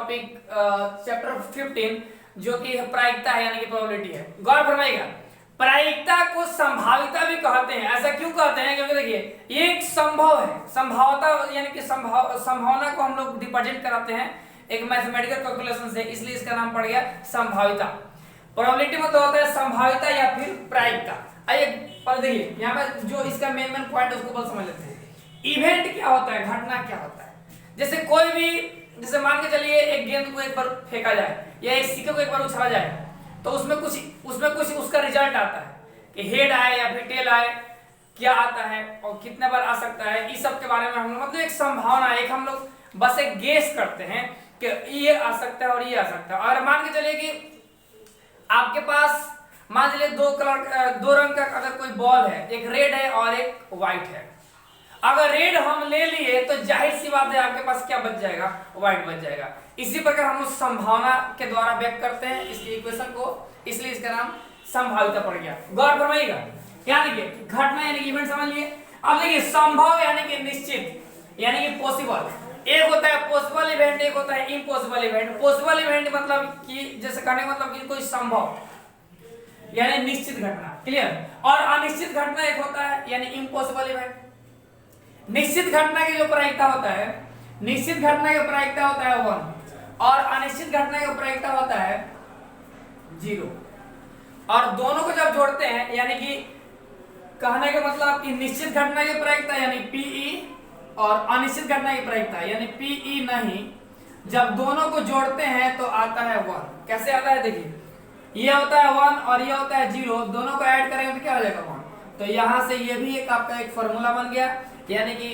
Topic chapter 15 जो कि प्रायिकता है यानी कि प्रोबेबिलिटी है। गौर फरमाइएगा, प्रायिकता को संभाविता भी कहते हैं। ऐसा क्यों कहते हैं? क्योंकि देखिए ये एक संभव है, संभावता यानी कि संभावना को हम लोग रिप्रेजेंट कराते हैं एक मैथमेटिकल कैलकुलेशन से, इसलिए इसका नाम पड़ गया संभाविता। प्रोबेबिलिटी मतलब होता है संभाविता या फिर प्रायिकता। आइए पर देखिए यहाँ पे जो इसका मेन पॉइंट है उसको बस समझ लेते हैं। इवेंट क्या होता है, घटना क्या होता है? जैसे कोई भी, जैसे मान के चलिए एक गेंद को एक बार फेंका जाए या एक सिक्के को एक बार उछाला जाए तो उसमें कुछ उसका रिजल्ट आता है कि हेड आए या फिर टेल आए, क्या आता है और कितने बार आ सकता है, इस सब के बारे में हम मतलब एक संभावना, एक हम लोग बस एक गेस करते हैं कि ये आ सकता है और ये आ सकता है। और मान के चलिए कि आपके पास मान लीजिए दो रंग का अगर कोई बॉल है, एक रेड है और एक व्हाइट है। अगर रेड हम ले लिए तो जाहिर सी बात है आपके पास क्या बच जाएगा, व्हाइट बच जाएगा। इसी प्रकार हम उस संभावना के द्वारा व्यक्त करते हैं इसकी इक्वेशन को, इसलिए इसका नाम संभाविता पड़ गया। गौर फरमाइएगा, क्या देखिए घटना यानी कि इवेंट समझ लिए। अब देखिए संभव यानी कि निश्चित यानी कि पॉसिबल। एक होता है पॉसिबल इवेंट, एक होता है इम्पॉसिबल इवेंट। पॉसिबल इवेंट मतलब कि जैसे कहने मतलब कि कोई संभव यानी निश्चित घटना, क्लियर। और अनिश्चित घटना एक होता है यानी इम्पॉसिबल इवेंट। निश्चित घटना की जो प्रायिकता होता है, निश्चित घटना की प्रायिकता होता है 1 और अनिश्चित घटना की प्रायिकता होता है 0। और दोनों को जब जोड़ते हैं यानी कि कहने का मतलब कि निश्चित घटना की प्रायिकता यानी PE और अनिश्चित घटना की प्रायिकता यानी PE नहीं, जब दोनों को जोड़ते हैं तो आता है 1। कैसे आता है देखिए, ये होता है 1 और ये होता है 0, दोनों को ऐड करेंगे तो क्या हो जाएगा 1। तो यहां से ये भी एक आपका एक फार्मूला बन गया, यानी कि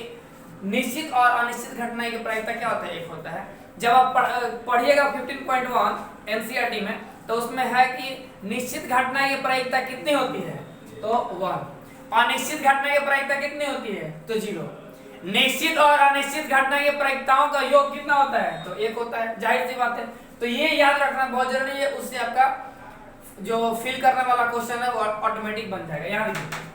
निश्चित और अनिश्चित घटना की प्रायिकता क्या होता है, एक होता है। जब आप पढ़िएगा 15.1 एनसीईआरटी में तो उसमें है कि निश्चित घटना की प्रायिकता कितनी होती है, तो 1। अनिश्चित घटना की प्रायिकता कितनी होती है, तो 0। निश्चित और अनिश्चित घटना की प्रायिकताओं का योग कितना होता है, तो 1 होता है। जाहिर सी बात है, तो ये याद रखना बहुत जरूरी है, उससे आपका जो फिल करने वाला क्वेश्चन है वो ऑटोमेटिक बन जाएगा। यहाँ देखिए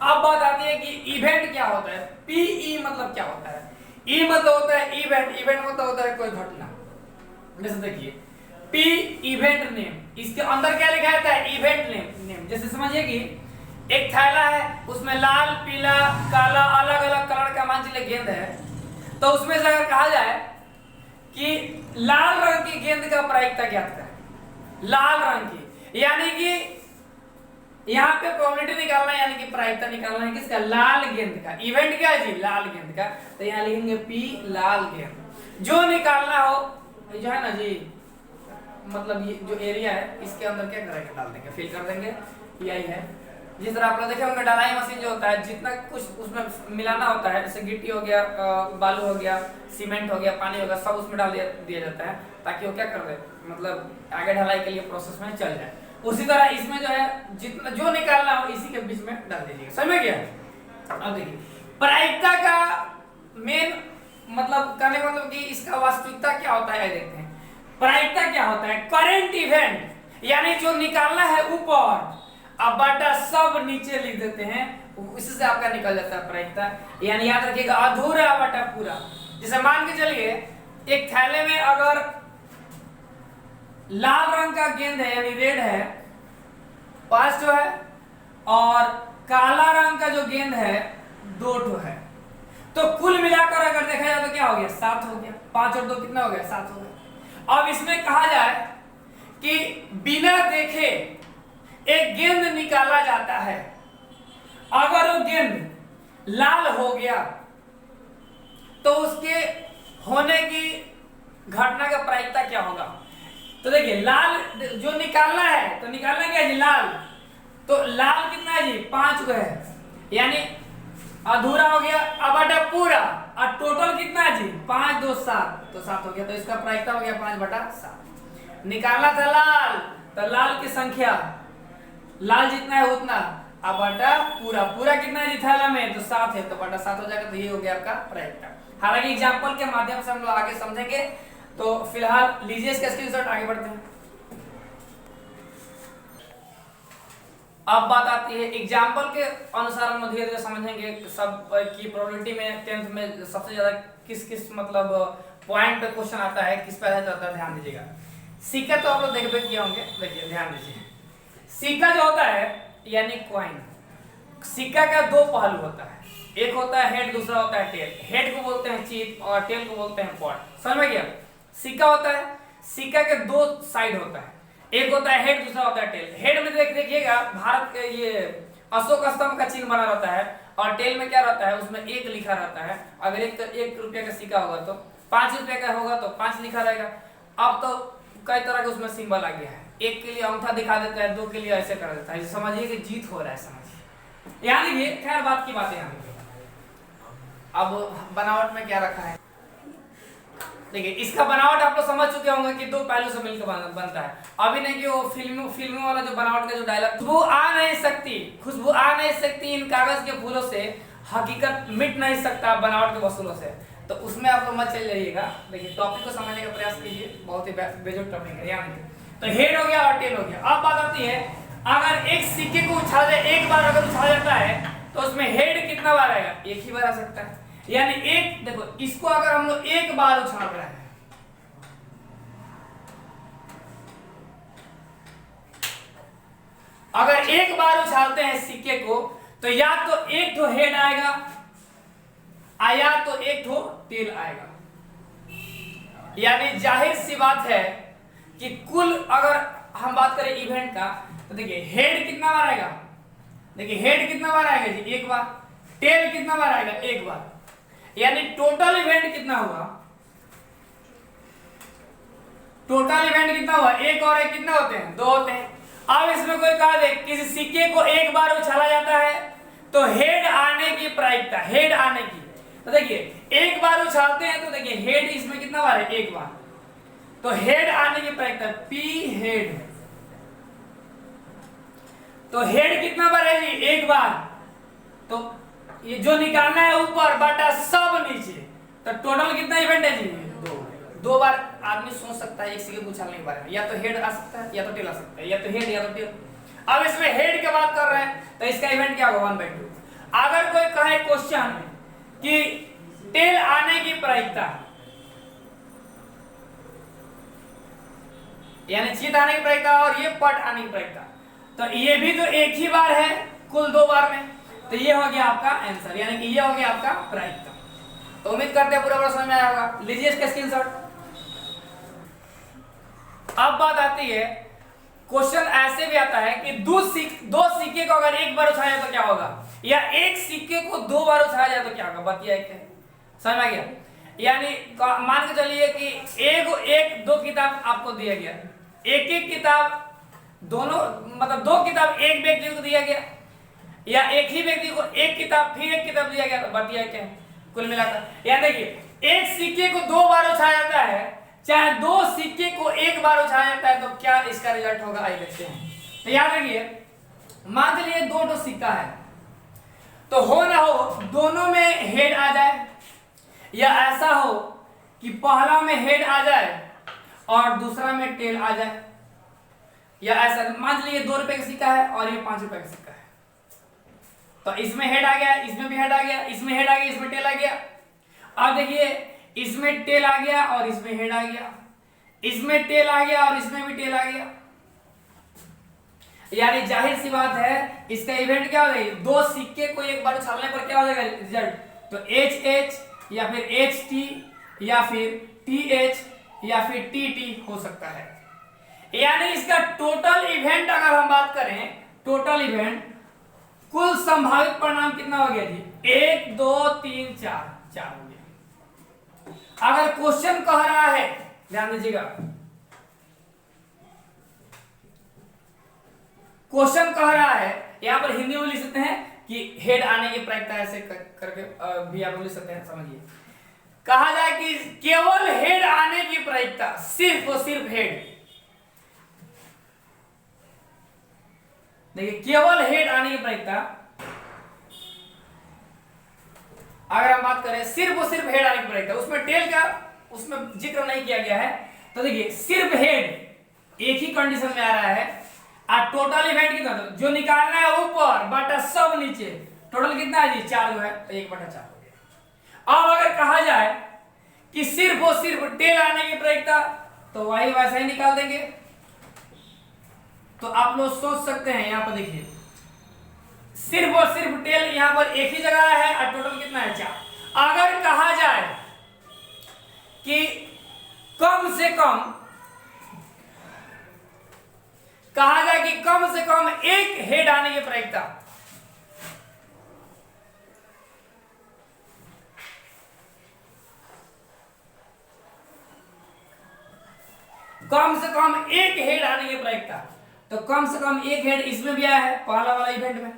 अब बात आती है कि इवेंट क्या होता है। PE मतलब क्या होता है? E मतलब होता है इवेंट, इवेंट मतलब होता है कोई घटना। जैसे देखिए P इवेंट नेम, इसके अंदर क्या लिखा रहता है, इवेंट नेम। जैसे समझिए कि एक थैला है, उसमें लाल पीला काला अलग अलग कलर का मान लीजिए गेंद है, तो उसमें से अगर कहा जाए कि लाल रंग की गेंद का प्रायिकता ज्ञात करें, लाल रंग की, यानी कि यहाँ पे प्रोबेबिलिटी निकालना है यानी कि प्रायिकता निकालना है किसका, लाल गेंद का। इवेंट क्या है जी, लाल गेंद का, तो यहाँ लिखेंगे P लाल गेंद। जो निकालना हो जो है ना जी, मतलब ये जो एरिया है इसके अंदर क्या करेंगे, डाल देंगे, फिल कर देंगे, यही है। जिस तरह आप लोग देखे होंगे ढलाई मशीन जो होता है, जितना कुछ उसमें मिलाना होता है, जैसे गिट्टी हो गया, बालू हो गया, सीमेंट हो गया, पानी हो गया, सब उसमें डाल दिया जाता है ताकि वो क्या कर दे, मतलब आगे ढलाई के लिए प्रोसेस में चल जाए। उसी तरह इसमें जो है जितना जो निकालना हो इसी के बीच में डाल दीजिएगा, समझ गया। अब देखिए प्रायिकता का मेन मतलब कहने का मतलब कि इसका वास्तविकता क्या होता है, देखते हैं। प्रायिकता क्या होता है, करेंट इवेंट यानी जो निकालना है ऊपर, अब बटा सब नीचे लिख देते हैं, इससे आपका निकल जाता है प्रायिकता। यानी याद रखिएगा अधूरा बटा पूरा। जैसे मान के चलिए एक थैले में अगर लाल रंग का गेंद है यानी रेड है 5 ठो है, और काला रंग का जो गेंद है 2 ठो है, तो कुल मिलाकर अगर देखा जाए तो क्या हो गया, 7 हो गया। 5 और 2 कितना हो गया, 7 हो गया। अब इसमें कहा जाए कि बिना देखे एक गेंद निकाला जाता है, अगर वो गेंद लाल हो गया तो उसके होने की घटना का प्रायिकता क्या होगा। तो देखिए लाल जो निकालना है, तो निकालना क्या है, लाल, तो लाल कितना है जी, 5 को है, यानी अधूरा हो गया। अब बटा पूरा, और टोटल कितना है जी, 5 2 7, तो 7 हो गया। तो इसका प्रायिकता हो गया 5 बटा 7। निकालना था लाल, तो लाल की संख्या, लाल जितना है उतना, अब बटा पूरा, पूरा कितना है जी थैला में, तो 7 है, तो बटा 7 हो जाएगा। तो ये हो गया आपका प्रायिकता। हालांकि एग्जाम्पल के माध्यम से हम लोग आगे समझेंगे, तो फिलहाल लीजिए इसका स्क्रीनशॉट, आगे बढ़ते हैं। अब बात आती है एग्जाम्पल के अनुसार हम धीरे धीरे समझेंगे सब की प्रोबेबिलिटी में 10th में सबसे ज्यादा किस किस मतलब पॉइंट पे क्वेश्चन आता है, किस पे आता है ध्यान दीजिएगा। सिक्का तो आप लोग देखबे किए होंगे, देखिए ध्यान दीजिए। सिक्का जो होता है यानी कॉइन, सिक्का का दो पहलू होता है, एक होता है हेड, दूसरा होता है टेल। हेड को बोलते हैं चिप और टेल को बोलते हैं पॉट। समझ में गया? सिक्का होता है, सिक्का के दो साइड होता है, एक होता है हेड, दूसरा होता है टेल। हेड में देखिएगा भारत के ये अशोक स्तंभ का चिन्ह बना रहता है, और टेल में क्या रहता है, उसमें एक लिखा रहता है। अगर एक रुपया का सिक्का होगा तो 5 रुपया का होगा तो 5 लिखा रहेगा। अब तो कई तरह के उसमें सिंबल आ गया है, एक के लिए अंगूठा दिखा देता है, दो के लिए ऐसे कर देता है, समझिए कि जीत हो रहा है, समझिए। यहाँ देखिए, खैर बात की बात है। यहाँ अब बनावट में क्या रखा है, देखिए इसका बनावट आप लोग समझ चुके होंगे कि दो पहलू से मिलकर बनता है। अभी नहीं कि वो फिल्मों वाला जो बनावट का जो डायलॉग, खुशबू आ नहीं सकती, खुशबू आ नहीं सकती इन कागज के फूलों से, हकीकत मिट नहीं सकता बनावट के वसूलों से। तो उसमें आप लोग मत चल जाइएगा। देखिए टॉपिक को समझने का प्रयास कीजिए, बहुत ही बेजोड़ टॉपिक है। यहाँ तो हेड हो गया और टेल हो गया। अब बात आती है, अगर एक सिक्के को उछाला जाए, एक बार अगर उछाला जाता है तो उसमें हेड कितना बार आएगा, एक ही बार आ सकता है। यानी एक, देखो इसको अगर हम लोग एक बार उछाल रहे हैं, अगर एक बार उछालते हैं सिक्के को, तो या तो एक ठो हेड आएगा या तो एक ठो टेल आएगा। यानी जाहिर सी बात है कि कुल अगर हम बात करें इवेंट का, तो देखिए हेड कितना बार आएगा, देखिए हेड कितना बार आएगा जी, एक बार। टेल कितना बार आएगा, एक बार। यानी टोटल इवेंट कितना हुआ, टोटल इवेंट कितना हुआ, एक और एक कितना होते हैं, दो होते हैं। अब इसमें कोई कहा दे किसी सिक्के को एक बार उछाला जाता है तो हेड आने की प्रायिकता, हेड आने की, तो देखिए एक बार उछालते हैं तो देखिए हेड इसमें कितना बार है, एक बार। तो हेड आने की प्रायिकता पी हेड, तो हेड कितना बार है जी, एक बार। तो ये जो निकालना है ऊपर बटा सब नीचे, तो टोटल कितना इवेंट है जी, दो बार। आदमी सोच सकता है एक सिक्के को उछालने के बारे में, या तो हेड आ सकता है या तो टेल आ सकता है, या तो हेड या तो टेल। अब इसमें हेड की बात कर रहे हैं तो इसका इवेंट क्या होगा, 1/2। अगर कोई कहे क्वेश्चन कि टेल आने की प्रायिकता, यानी चित आने की प्रायिकता और ये पट आने की प्रायिकता, तो ये भी तो एक ही बार है कुल 2 बार में, तो ये हो गया आपका आंसर, यानी कि ये हो गया आपका प्रायिकता। तो उम्मीद करते हैं पूरा समझ में आया होगा। लीजिए इसका स्क्रीनशॉट। अब बात आती है, क्वेश्चन ऐसे भी आता है कि दो सिक्के को अगर एक बार उछाया जाए तो क्या होगा, या एक सिक्के को 2 बार उछाया जाए तो क्या होगा, बताइए क्या समझ में आ गया। यानी मान के चलिए कि एक दो किताब आपको दिया गया, एक किताब दोनों, मतलब 2 किताब एक व्यक्ति को दिया गया, या एक ही व्यक्ति को एक किताब फिर एक किताब दिया गया, तो बताइए क्या कुल मिलाकर। या देखिए एक सिक्के को 2 बार उछाया जाता है, चाहे 2 सिक्के को एक बार उछाया जाता है, तो क्या इसका रिजल्ट होगा, आइए देखते हैं। तो याद रखिए, मान लीजिए 2 सिक्का है, तो हो ना हो दोनों में हेड आ जाए, या ऐसा हो कि पहला में हेड आ जाए और दूसरा में टेल आ जाए, या ऐसा मान लीजिए 2 रुपए का सिक्का है और ये 5 रुपए का सिक्का है, तो इसमें हेड आ गया, इसमें भी हेड आ गया, इसमें हेड आ गया, इसमें टेल आ गया। अब देखिए इसमें टेल आ गया और इसमें हेड आ गया, इसमें टेल आ गया और इसमें भी टेल आ गया। यानी जाहिर सी बात है इसका इवेंट क्या हो जाएगा, 2 सिक्के को एक बार उछालने पर क्या हो जाएगा रिजल्ट, तो एच एच या फिर एच टी या फिर टी एच या फिर टी टी हो सकता है। यानी इसका टोटल इवेंट अगर हम बात करें, टोटल इवेंट कुल संभावित परिणाम कितना हो गया जी, 1 2 3 4 हो गया। अगर क्वेश्चन कह रहा है, ध्यान दीजिएगा, क्वेश्चन कह रहा है, यहां पर हिंदी में लिख सकते हैं कि हेड आने की प्रायिकता ऐसे करके भी आप लिख सकते हैं। समझिए, कहा जाए कि केवल हेड आने की प्रायिकता, सिर्फ और सिर्फ हेड, देखिए केवल हेड आने की प्रायिकता, अगर हम बात करें सिर्फ और सिर्फ हेड आने की प्रायिकता, उसमें टेल का उसमें जिक्र नहीं किया गया है, तो देखिए सिर्फ हेड एक ही कंडीशन में आ रहा है, और टोटल इवेंट कितना, जो निकालना है ऊपर बटा सब नीचे, टोटल कितना है जी, 4 है, तो 1/4 हो गया। अब अगर कहा जाए कि सिर्फ और सिर्फ टेल आने की प्रायिकता, तो वही वैसा ही निकाल देंगे। तो आप लोग सोच सकते हैं, यहां पर देखिए सिर्फ और सिर्फ टेल यहां पर एक ही जगह है और टोटल कितना है 4। अगर कहा जाए कि कम से कम एक हेड आने की प्रायिकता, कम से कम एक हेड आने की प्रायिकता, तो कम से कम एक हेड इसमें भी आया है पहला वाला इवेंट में,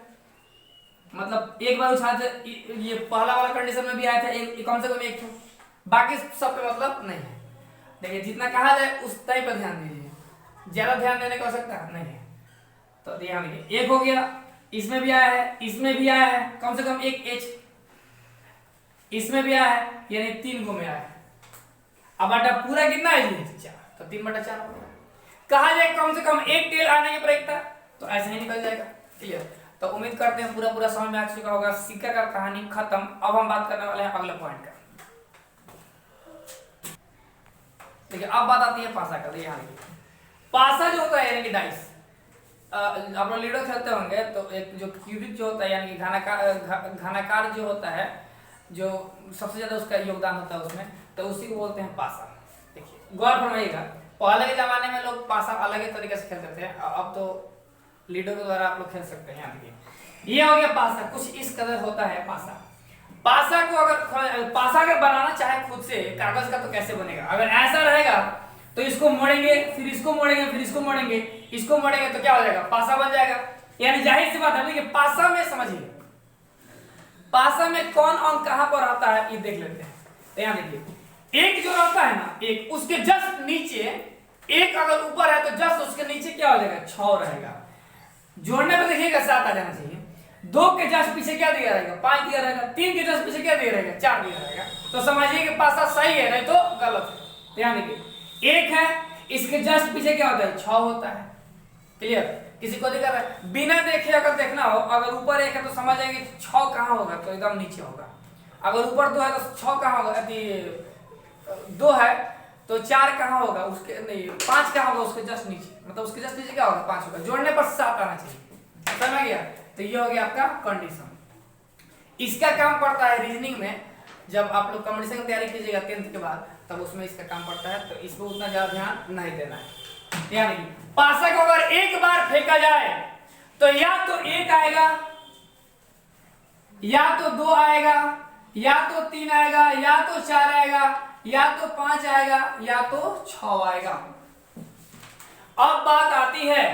मतलब एक बार उछाल ये पहला वाला कंडीशन में भी आया था एक, कम से कम एक था, बाकी सब पे मतलब नहीं है। देखिए जितना कहा जाए उस तय पर ध्यान दीजिए, ज्यादा ध्यान देने की आवश्यकता नहीं है। तो ध्यान दीजिए, एक हो गया, इसमें भी आया है, इसमें भी आया है, कम से कम एक एच इसमें भी आया है, यानी 3 को में आया है। अब बटा पूरा कितना है जी 4, तो 3/4 हो गया। कहा जाए कम से कम एक टेल आने की प्रायिकता, तो ऐसे ही निकल जाएगा। क्लियर? तो उम्मीद करते हैं पूरा समझ में आ चुका होगा। सिक्का का कहानी खत्म। अब हम बात करने वाले हैं अगले पॉइंट का। देखिए अब बात आती है पासा का। पासा जो होता है यानी कि डाइस, आप लोग लूडो खेलते होंगे तो एक जो क्यूबिक जो होता है यानी कि घनाकार जो होता है, जो सबसे ज्यादा उसका योगदान होता है उसमें, तो उसी को बोलते हैं पासा। देखिए गौर फरमाइएगा, पहले के जमाने में लोग पासा अलग ही तरीके से खेलते थे, अब तो लीडो के द्वारा आप लोग खेल सकते हैं। यहाँ देखिए ये हो गया पासा, कुछ इस कदर होता है पासा। पासा को अगर बनाना चाहे खुद से कागज का तो कैसे बनेगा? अगर ऐसा रहेगा तो इसको मोड़ेंगे, फिर इसको मोड़ेंगे, फिर इसको मोड़ेंगे, इसको मोड़ेंगे तो क्या हो जाएगा? पासा बन जाएगा। यानी जाहिर सी बात है कि पासा में समझिए, पासा में कौन अंक कहां पर आता है ये देख लेते हैं। तो यहाँ देखिए एक जो रहता है ना, एक उसके जस्ट नीचे, एक अगर ऊपर है तो जस्ट उसके नीचे क्या हो जाएगा? 6 रहेगा। जोड़ने में देखिएगा 7 आ जाना चाहिए। 2 के जस्ट पीछे क्या दिया रहेगा? 5 दिया रहेगा। 3 के जस्ट पीछे क्या दिया रहेगा? 4 दिया रहेगा। तो समझिए कि पासा सही है, नहीं तो गलत है। ध्यान देखिए एक है, इसके जस्ट पीछे क्या होता है? 6 होता है। क्लियर? किसी को दिक्कत है? बिना देखे अगर देखना हो, अगर ऊपर 1 है तो समझ जाएंगे 6 कहां होगा, तो एकदम नीचे होगा। अगर ऊपर 2 है तो 6 कहां होगा? यदि 2 है तो 4 कहां होगा? उसके नहीं 5 कहां होगा? उसके जस्ट नीचे, मतलब उसके जस्ट नीचे क्या होगा? 5 होगा। जोड़ने पर 7 आना चाहिए। समझ गया? तो ये हो गया आपका कंडीशन। इसका काम पड़ता है रीजनिंग में, जब आप लोग कंपटीशन की तैयारी कीजिएगा 10th के बाद, तब उसमें इसका काम पड़ता है। तो इसको उतना ज्यादा ध्यान नहीं देना है। यानी कि पासा को अगर एक बार फेंका जाए तो या तो 1 आएगा, या तो 2 आएगा, या तो 3 आएगा, या तो 4 आएगा, या तो 5 आएगा, या तो 6 आएगा। अब बात आती है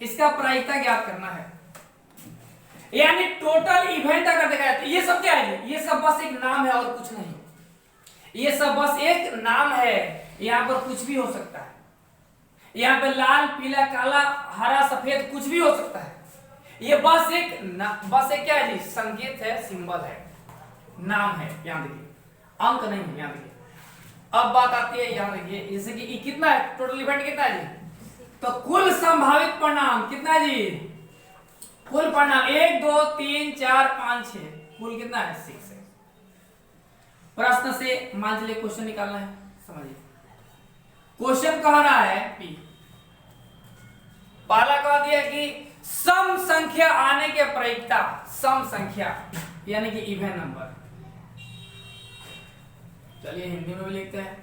इसका प्रायिकता ज्ञात करना है, यानी टोटल इवेंट अगर देखा जाए तो ये सब क्या है? ये सब बस एक नाम है और कुछ नहीं। ये सब बस एक नाम है। यहां पर कुछ भी हो सकता है। यहां पे लाल, पीला, काला, हरा, सफेद कुछ भी हो सकता है। ये बस एक क्या है जी? संकेत है, सिंबल है, नाम है। यहां देखिए अंक नहीं है। यहां देखिए अब बात आती है, यहां देखिए जैसे कि कितना है टोटल इवेंट? कितना है जी? तो कुल संभावित परिणाम कितना है जी? कुल परिणाम 1 2 3 4 5 6, कुल कितना है? 6 है। प्रश्न से मान लीजिए क्वेश्चन निकालना है। समझिए क्वेश्चन कह रहा है पी, पहला कह दिया कि सम संख्या आने के प्रायिकता, सम संख्या यानी कि इवन नंबर। चलिए हिंदी में भी लिखते हैं,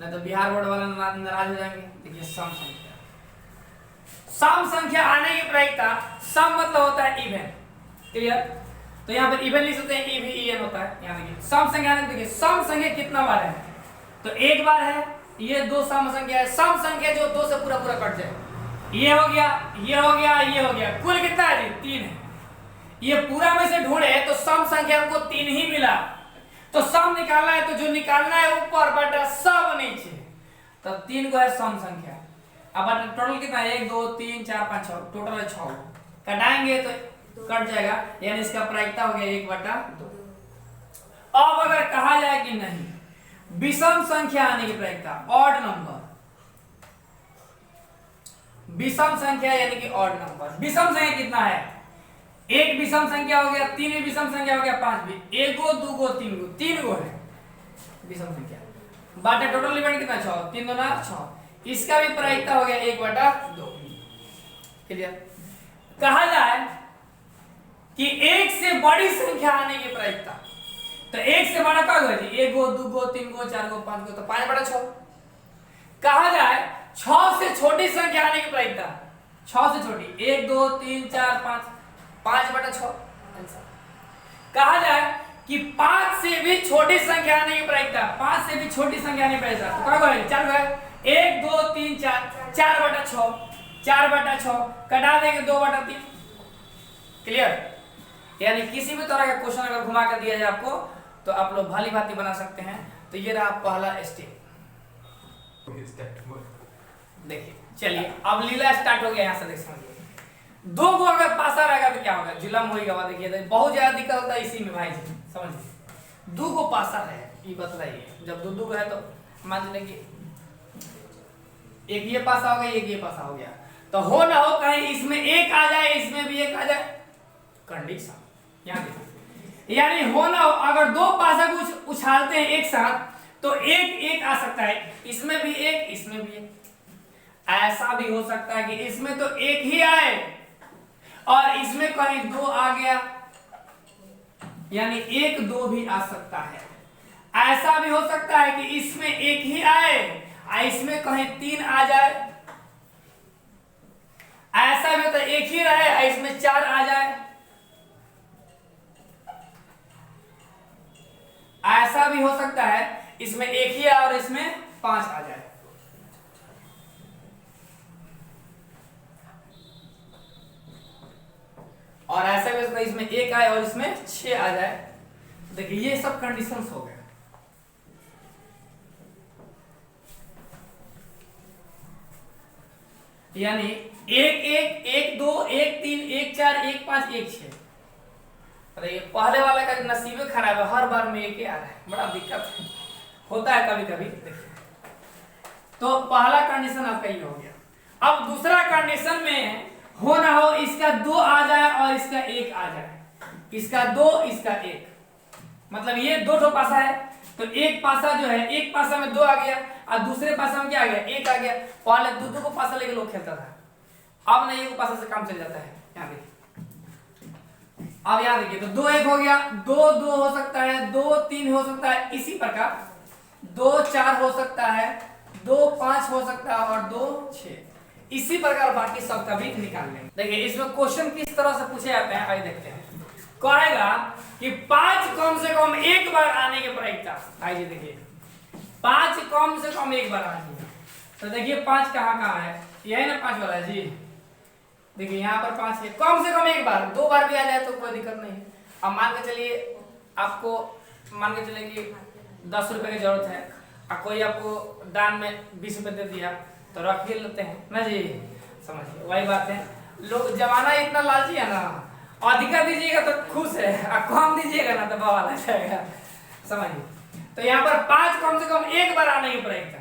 नहीं तो बिहार बोर्ड वाला नाराज हो जाएंगे। देखिए सम संख्या, सम संख्या आने की प्रायिकता, सम मतलब होता है इवन। क्लियर? तो यहाँ पर इवन लिख सकते हैं, EVEN होता है। यहाँ देखिए सम संख्या, देखिए सम संख्या कितना बार है? तो 1 बार है। ये 2 सम संख्या है। सम संख्या जो 2 से पूरा कट जाए, ये हो गया, ये हो गया, ये हो गया। कुल कितना है जी? 3 है। ये पूरा में से ढूंढे तो सम संख्या हमको 3 ही मिला। तो सम निकालना है तो जो निकालना है ऊपर बटा सब नीचे, तो 3 को है सम संख्या। अब टोटल कितना है? 1 2 3 4 5 6, टोटल है 6। कटाएंगे तो कट जाएगा, यानी इसका प्रायिकता हो गया 1/2। अब अगर कहा जाए कि नहीं विषम संख्या आने की प्रायिकता, ऑड नंबर, विषम संख्या यानी कि ऑड नंबर। विषम संख्या कितना है? 1 विषम संख्या हो गया, 3 विषम संख्या हो गया, 5 भी, 1 गो 2 गो 3 गो, 3 गो है। विषम संख्या बाटा टोटल एलिमेंट कितना 6, 3 दूना 6, इसका भी प्रायिकता हो गया 1/2। क्लियर। कहा जाए कि एक से बड़ी संख्या आने की प्रायिकता, तो एक से बड़ा क्या होगा जी, 1 गो 2 गो 3 गो 4 गो 5 गो, तो 5/6। कहा जाए 6 से छोटी संख्या आने की प्रायिकता, 6 से छोटी 1 2 3 4 5, 5/6 आंसर। कहा जाए कि 5 से भी छोटी संख्या आने की प्रायिकता, 5 से भी छोटी संख्या आने की प्रायिकता, तो क्या होगा 4 होगा 1 2 3 4, 4/6, 4/6 कटा देंगे 2/3। क्लियर। यानी किसी भी तरह का क्वेश्चन अगर घुमा कर दिया जाए आपको, तो आप लोग भली भांति बना सकते हैं। तो ये रहा पहला स्टेप। देखिए चलिए अब लीला स्टार्ट हो गया। यहाँ से देख समझिए, 2 को अगर पासा रहेगा तो क्या होगा, जुलम होगा। देखिए बहुत ज्यादा दिक्कत होता है इसी में भाई जी, समझिए 2 को पासा है ये बतलाइए। जब 2 को है तो मान लेंगे एक ये पासा हो गया, एक ये पासा हो गया, तो हो ना हो कहीं इसमें एक आ जाए, इसमें भी एक आ जाए, कंडीशन यहाँ देखिए। यानी हो ना हो अगर 2 पासा को उछालते हैं एक साथ, तो एक आ सकता है, इसमें भी एक, इसमें भी एक। ऐसा भी हो सकता है कि इसमें तो एक ही आए और इसमें कहीं 2 आ गया, यानी 1 2 भी आ सकता है। ऐसा भी हो सकता है कि इसमें एक ही आए और इसमें कहीं 3 आ जाए। ऐसा भी होता है एक ही रहे और इसमें 4 आ जाए। ऐसा भी हो सकता है इसमें एक ही आए और इसमें 5 आ जाए। और ऐसा भी हो सकता है इसमें 1 आए और इसमें 6 आ जाए। देखिए ये सब कंडीशंस हो गए। यानी 1 1 1 2 1 3 1 4 1 5 1 6। अरे पहले वाला का नसीबे खराब है, हर बार में एक ही आ रहा है, बड़ा दिक्कत है, होता है कभी कभी। देखिए तो पहला कंडीशन आपका ये हो गया। अब दूसरा कंडीशन में हो ना हो इसका 2 आ जाए और इसका 1 आ जाए, इसका 2 इसका 1, मतलब ये 2 ठो पासा है, तो एक पासा जो है, एक पासा में 2 आ गया और दूसरे पासा में क्या आ गया, 1 आ गया। पहले 2 को पासा लेके लोग खेलता था, अब नहीं, एक पासा से काम चल जाता है। यहाँ देखिए, अब यहाँ देखिए, तो 2 1 हो गया, 2 2 हो सकता है, 2 3 हो सकता है, इसी प्रकार 2 4 हो सकता है, 2 5 हो सकता है और 2 6, इसी प्रकार बाकी सब का भी निकाल लेंगे। देखिए इसमें क्वेश्चन किस तरह से पूछे जाते हैं, आइए देखते हैं। कहेगा कि 5 कम से कम एक बार आने की प्रायिकता, आइए देखिए 5 कम से कम एक बार आने की। तो देखिए 5 कहाँ है, यही ना 5 वाला है जी। देखिए यहाँ पर 5 है, कम से कम एक बार, 2 बार भी आ जाए तो कोई दिक्कत नहीं है। अब मान के चलिए आपको, मान के चलिए कि 10 रुपए की जरूरत है और कोई आपको दान में 20 रुपए दे दिया, तो रख भी लेते हैं ना जी, समझिए वही बात है। लोग जमाना इतना लालची है ना, अधिका दीजिएगा तो खुश है और कम दीजिएगा ना तो बवाल आ जाएगा, समझिए। तो यहाँ पर 5 कम से कम एक बार आने की प्रायिकता।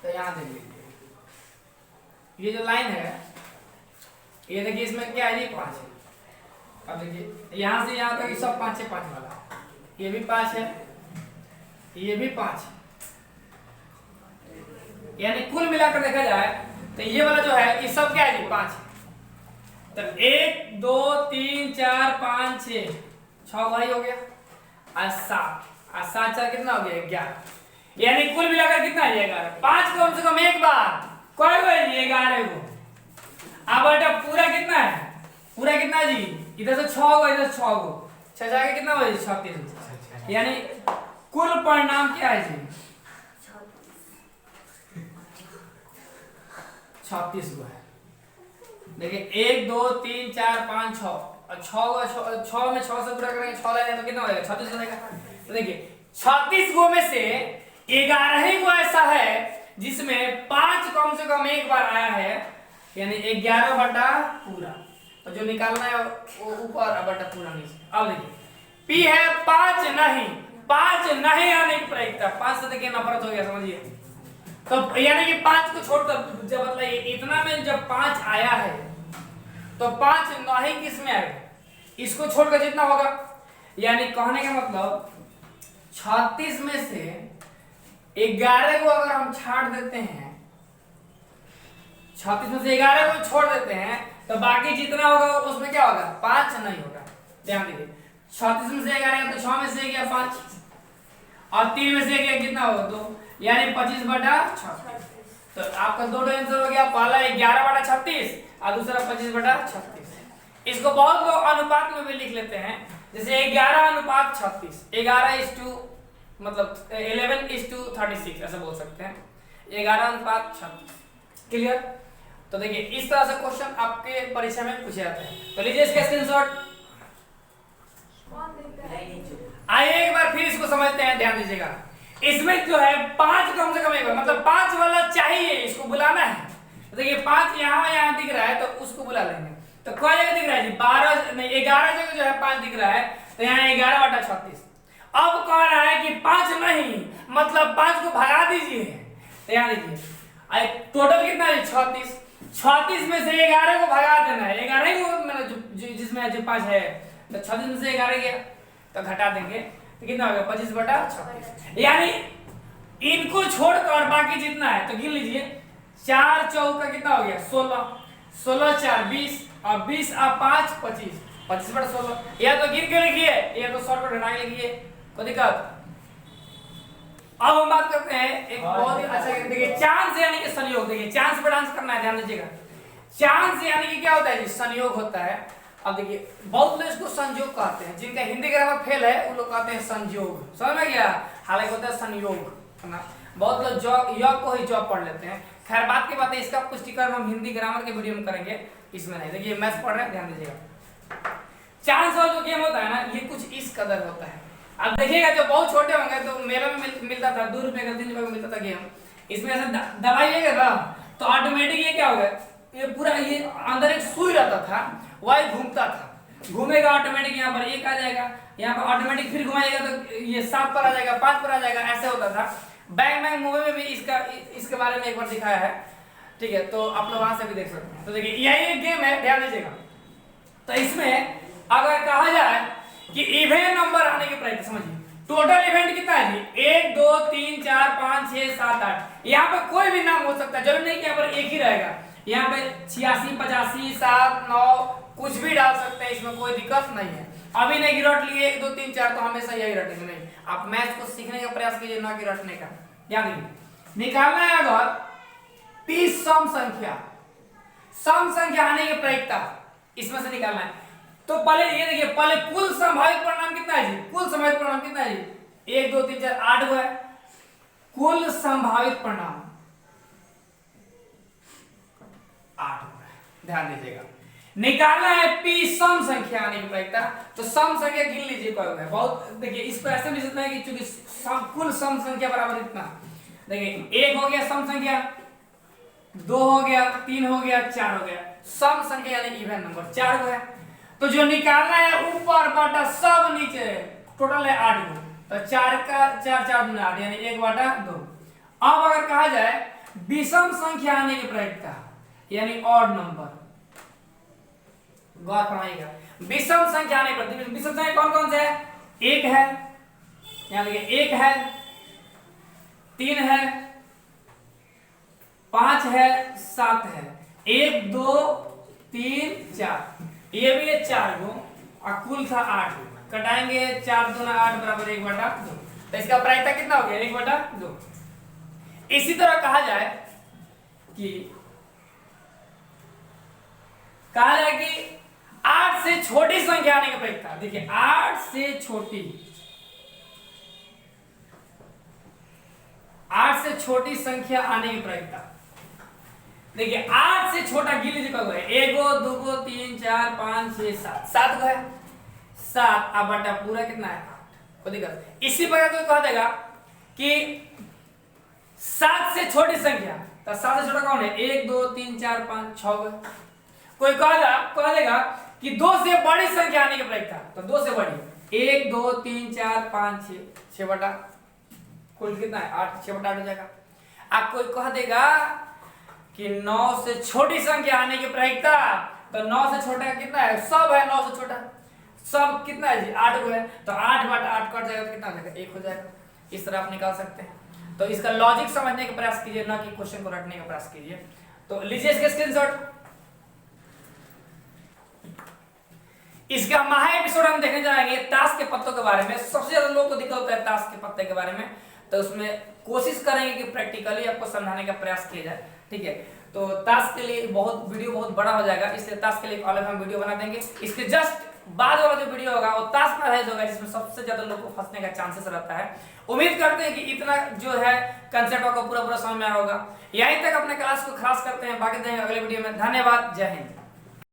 तो यहाँ देख लीजिए, ये जो लाइन है, ये देखिए इसमें क्या है जी, 5 है। अब देखिए यहाँ से यहाँ तक सब 5 है, 5 वाला, ये भी 5 है, ये भी 5 है, यानी कुल मिलाकर देखा जाए तो ये वाला जो है ये सब क्या है जी, 5 है। तो 1 2 3 4 5 6, 6 भाई हो गया और 7, और 7 4 कितना हो गया, 11, यानी कुल मिलाकर कितना है, 11। 5 कम से कम एक बार, कौन को है जी, 11 को। अब बेटा पूरा कितना है, पूरा कितना जी, इधर से 6 गो, इधर से 6 गो, 6 जाके कितना हो जी, 36, यानी कुल परिणाम क्या है जी, 36 गो है। देखिए 1 2 3 4 5 6 और 6 में 6 से पूरा करेंगे, 6 लाइन तो कितना हो जाएगा, 36 हो जाएगा। तो देखिए 36 गो में से 11 ही गो ऐसा है जिसमें 5 कम से कम एक बार आया है, यानी 11 बटा पूरा, और जो निकालना है वो ऊपर और बटा पूरा नीचे। अब देखिए P है 5 नहीं आने की प्रायिकता, 5 से देखिए नफरत हो गया, समझिए। तो यानी कि 5 को छोड़कर जब मतलब इतना में जब 5 आया है तो 5 नहीं किस में आएगा, इसको छोड़कर जितना होगा, यानी कहने का मतलब 36 में से 11 को अगर हम छाड़ देते हैं, 36 में से 11 को छोड़ देते हैं तो बाकी जितना होगा उसमें क्या होगा, 5 नहीं होगा। ध्यान दीजिए, 36 में से 11 तो 6 में से गया 5 और 3 में से गया कितना होगा 2, यानी 25/36। तो आपका दो आंसर हो गया, पहला 11/36 और दूसरा 25/36। इसको बहुत लोग अनुपात में भी लिख लेते हैं, जैसे 11:36, 11 मतलब 11:36 ऐसा बोल सकते हैं, 11:36। क्लियर? तो देखिए इस तरह से क्वेश्चन आपके परीक्षा में पूछे जाते हैं। तो लीजिए इसका स्क्रीनशॉट। आइए एक बार फिर इसको समझते हैं, ध्यान दीजिएगा। इसमें जो है 5 कम से कम एक, मतलब 5 वाला चाहिए, इसको बुलाना है। तो देखिए 5 यहाँ दिख रहा है तो उसको बुला लेंगे। तो कई जगह दिख रहा है जी, 12 नहीं 11 जगह जो है 5 दिख रहा है, तो यहाँ 11/36। अब कह रहा है कि 5 नहीं, मतलब 5 को भगा दीजिए। तो यहाँ देखिए टोटल कितना है 36, 36 में से 11 को भगा देना है, 11 को मतलब जिसमें जो 5 है, तो 36 में से 11 गया तो घटा देंगे तो कितना होगा 25/36। यानी इनको छोड़कर बाकी जितना है तो गिन लीजिए, 4 चौका कितना हो गया 16, 16 4 20 और 20 और 5 25, 25/16। या तो गिन के लिखिए या तो शॉर्ट में घटा के लिखिए, कोई दिक्कत। अब हम बात करते हैं एक बहुत ही अच्छा, देखिए चांस यानी कि संयोग। देखिए चांस पर डांस करना है, ध्यान दीजिएगा। चांस यानी कि क्या होता है जी, संयोग होता है। अब देखिए बहुत लोग इसको संयोग कहते हैं, जिनका हिंदी ग्रामर फेल है वो लोग कहते हैं संयोग, समझ में गया? हालांकि होता है संयोग ना, बहुत लोग योग को ही जॉब पढ़ लेते हैं। खैर बात की बात है, इसका पुष्टिकरण हम हिंदी ग्रामर के वीडियो में करेंगे, इसमें नहीं। देखिए मैथ्स पढ़ रहे हैं, ध्यान दीजिएगा। चांस वाला जो गेम होता है ना, ये कुछ इस कदर होता है। अब देखिएगा जो बहुत छोटे होंगे तो मेला में मिलता था 2 रुपए का 3 रुपए का मिलता था गेम, इसमें ऐसे दबाइएगा ना तो ऑटोमेटिक ये क्या होगा, ये पूरा ये अंदर एक सुई रहता था, वही घूमता था, घूमेगा ऑटोमेटिक, यहाँ पर 1 आ जाएगा, यहाँ पर ऑटोमेटिक फिर घुमाएगा तो ये 7 पर आ जाएगा, 5 पर आ जाएगा, ऐसे होता था। बैंग मूवी में भी इसके बारे में एक बार दिखाया है, ठीक है, तो आप लोग वहां से भी देख सकते हैं। तो देखिए यही एक गेम है, ध्यान दीजिएगा। तो इसमें अगर कहा जाए कि इवेंट नंबर आने की प्रयत्न, समझिए टोटल इवेंट कितना है जी, 1 2 3 4 5 6 7 8। यहाँ पे कोई भी नाम हो सकता है, जरूरी नहीं कि यहाँ पर एक ही रहेगा, यहाँ पे 86 85 7 9 कुछ भी डाल सकते हैं, इसमें कोई दिक्कत नहीं है। अभी नहीं रट लिए 1 2 3 4 तो हमेशा यही रटेंगे, नहीं। आप मैथ्स को सीखने का प्रयास कीजिए, ना कि रटने का। ध्यान दीजिए, निकालना है अगर p सम संख्या आने की प्रायिकता, इसमें से निकालना है। तो पहले ये देखिए, पहले कुल संभावित परिणाम कितना है जी, कुल संभावित परिणाम कितना है जी, 1 2 3 4 8 गो है कुल संभावित परिणाम, 8 गो है। ध्यान दीजिएगा, निकालना है p सम संख्या आने की प्रायिकता। तो सम संख्या गिन लीजिए क्या होगा, बहुत देखिए इसको ऐसे भी लिखना है कि चूंकि कुल सम संख्या बराबर इतना, देखिए 1 हो गया सम संख्या, 2 हो गया, 3 हो गया, 4 हो गया, सम संख्या यानी इवन नंबर 4 गो है। तो जो निकालना है ऊपर बटा सब नीचे, टोटल है 8 गो, तो 4 का 4 4 गुना 8 यानी 1/2। अब अगर कहा जाए विषम संख्या आने की प्रायिकता यानी ऑड नंबर, गौर फरमाइएगा, विषम संख्या आने पर विषम संख्या कौन कौन से है, 1 है, यहां देखिए 1 है, 3 है, 5 है, 7 है, 1 2 3 4, ये भी है 4 गो और कुल था 8 गो, कटाएंगे 4 दूना 8 बराबर 1/2। तो इसका प्रायिकता कितना हो गया 1/2। इसी तरह कहा जाए कि 8 से छोटी संख्या आने की प्रायिकता, देखिए 8 से छोटी संख्या आने की प्रायिकता, देखिए 8 से छोटा गिन लीजिए कब है, 1 गो 2 गो 3 4 5 6 7, 7 गो है, 7 अब बटा पूरा कितना है 8, कोई दिक्कत। इसी प्रकार कोई कह देगा कि 7 से छोटी संख्या, तो 7 से छोटा कौन है, 1 2 3 4 5 6 गो। कोई कह देगा कि 2 से बड़ी संख्या आने की प्रायिकता, तो 2 से बड़ी 1 2 3 4 5 6, 6 बटा कुल कितना है 8, 6/8 हो जाएगा। अब कोई कह देगा कि 9 से छोटी संख्या आने की प्रायिकता, तो 9 से छोटा कितना है, सब है 9 से छोटा, सब कितना है जी 8 गो है, तो 8 बटा 8 कट जाएगा तो कितना हो जाएगा 1 हो जाएगा। इस तरह आप निकाल सकते हैं। तो इसका लॉजिक समझने का प्रयास कीजिए, ना कि क्वेश्चन को रटने का प्रयास कीजिए। तो लीजिए इसके स्क्रीनशॉट। इसका महा एपिसोड हम देखने जाएंगे ताश के पत्तों के बारे में। सबसे ज्यादा लोगों को दिक्कत होता है ताश के पत्ते के बारे में, तो उसमें कोशिश करेंगे कि प्रैक्टिकली आपको समझाने का प्रयास किया जाए, ठीक है। तो ताश के लिए वीडियो बहुत बड़ा हो जाएगा, इसलिए ताश के लिए एक अलग हम वीडियो बना देंगे। इसके जस्ट बाद वाला जो वीडियो होगा वो ताश पर आधारित होगा, जिसमें सबसे ज्यादा लोग को फंसने का चांसेस रहता है। उम्मीद करते हैं कि इतना जो है कंसेप्ट आपको पूरा समझ में आया होगा। यहीं तक अपने क्लास को खास करते हैं, बाकी देंगे अगले वीडियो में। धन्यवाद, जय हिंद।